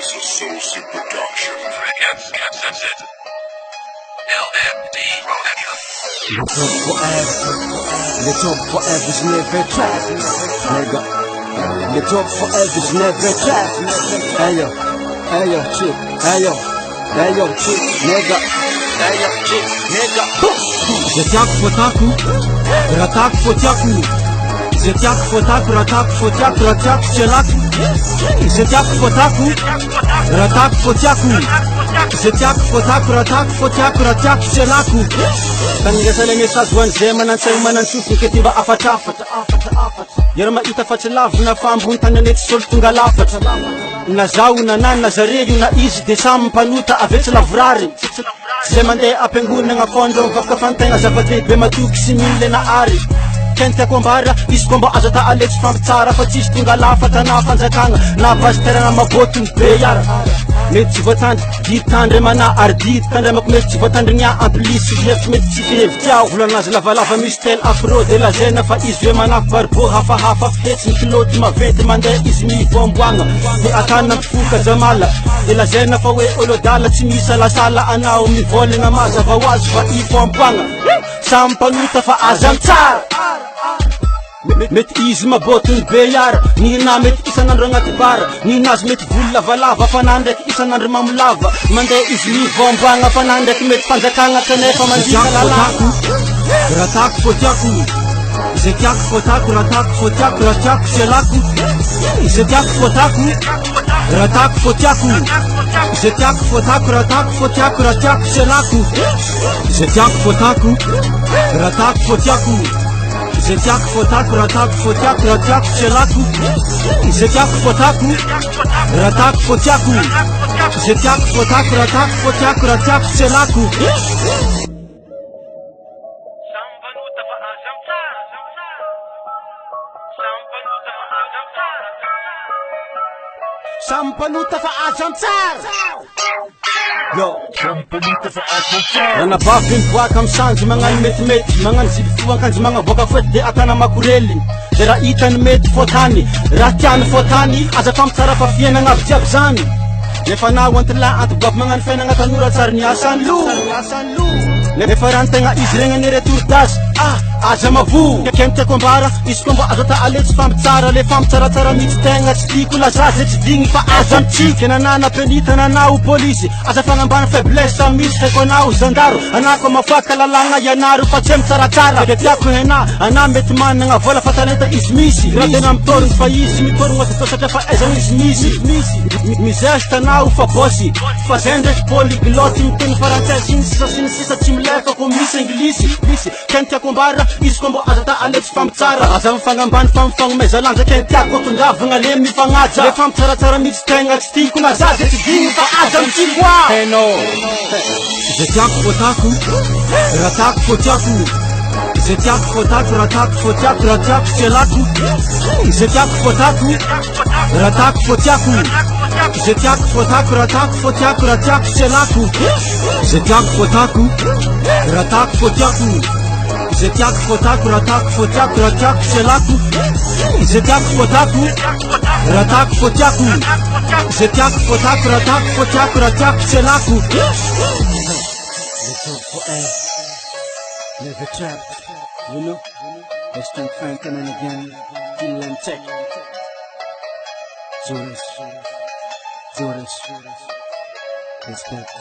Laser Soul Production. That's it. LMD Production. Le top forever's never trap, nigga. Le top forever's never trap. Ayo, chick, ayo, chick, nigga. Ayo, chick, nigga. Zetiak fotaku, ratak fotiaku. Zetiak fotaku, ratak fotiaku, ratak chelaku. Zetiak fotaku, ratak fotiaku. Zetiak fotaku, ratak fotiaku, ratak chelaku. Kaniga sa lemesa zuan zemanan say manan susun ketiba afata. Yerma ita fatlav na fambunta na net sol tunga lafata. Na zau na nan na zareyu na izy de sampanuta avetsy lavrary. Zay mandeha ampengona nga fondo vakafantegna zava-dehibe matoky sy mile na ary. Kentiako ambara izy koa mba azo ata aletsy fampitsara fa tsisy tonga lafata na fanjakagna na base terana mabotony be yara. Mety tsy voatandry didy tandremana ary didy tandremako mety tsy voatandrigna ampilisy hevitsy mety tsy fihevitsy aho. Volanazy lavalava misy tel afro de la gêne fa izy hoe manafy barbo hafahafa fihetsy ny piloty maventy mandeha izy mivomboagna de atanina mifoka jamala de la gêne fa hoe olodala tsy misalasala anao mivolagna mazava ho azy fa ifomboagna samy mpanota fa aza mitsara. Mety izy mabotony be yara, nihina mety isan'andro agnaty bara, nihinazy mety volo lavalava fa na ndraiky isan'andro mamolava, mandeha izy mivomboagna fa na ndraiky mety fanjakagna kanefa mandika lalako. Ratak fotiaku, zetiak fotaku, ratak fotiaku, ratak chelaku. Zetiak fotaku, ratak fotiaku. Zetiak fotaku, ratak fotiaku, ratak chelaku. Zetiak fotaku, ratak fotiaku. Zetiak fotaku, ratak fotiaku, ratak chelaku. Zetiak fotaku, ratak fotiaku. Zetiak fotaku, ratak fotiaku, ratak chelaku. Sampanuta fa aza mitsara. Yo, ranabavy miboaka misanjy magnano metimety, magnano zipo akanjo magnavoaka foety de atana makorely. De raha hitany mety fotany, raha tiany fotany aza fampitsara fa fiainagna avy jiaby zany. Nefa nao antila antibavy magnano fiainagna tanora tsara ny asany lo. Nefa raha tegna izy regny ny retour d'âge, aza mavo. Kemitiako ambara izy koa mba azo ata aletsy fampitsara, le fampitsaratsara mihitsy tegna tsy tiako laza zay tsy digny fa aza mitsiky. Nanana penita nanao polisy, aza fagnambana faiblesse misy haiko anao zandaro, anako mafaka lalagna ianaro fa tsy mitsaratsara. De tiako hena ana mety managna vola fa talenta izy misy, raha tena mitorogny fa izy mitorogny ato satria fa aizany izy misy. Mizeste anao fa bossy, fa zay ndraiky polyglotte miteny français igny sisa tsy milefa ko misy anglisy. Kentiako ambara izy koa mba azo ata aletsy fampitsara, aza mifagnambany fa mifagnomeza lanja kentiako tongavagna le mifagnaja. Le fampitsaratsara mihitsy tegna tsy tiako na za zay tsy digny fa aza mitsiko ah. Zetiak fotaku, ratak fotiaku. Zetiak fotaku, ratak fotiaku, ratak chelaku. Zetiak fotaku, ratak fotiaku. Zetiak fotaku, ratak fotiaku, ratak chelaku. Zetiak fotaku, ratak fotiaku. Zetiak fotaku, ratak fotiaku, ratak chelaku. Zetiak fotaku, ratak fotiaku. Zetiak fotaku, ratak fotiaku, ratak chelaku. Le top forever, never trapped, you know. Let's think Franklin and again, feel and check. Jonas, respect.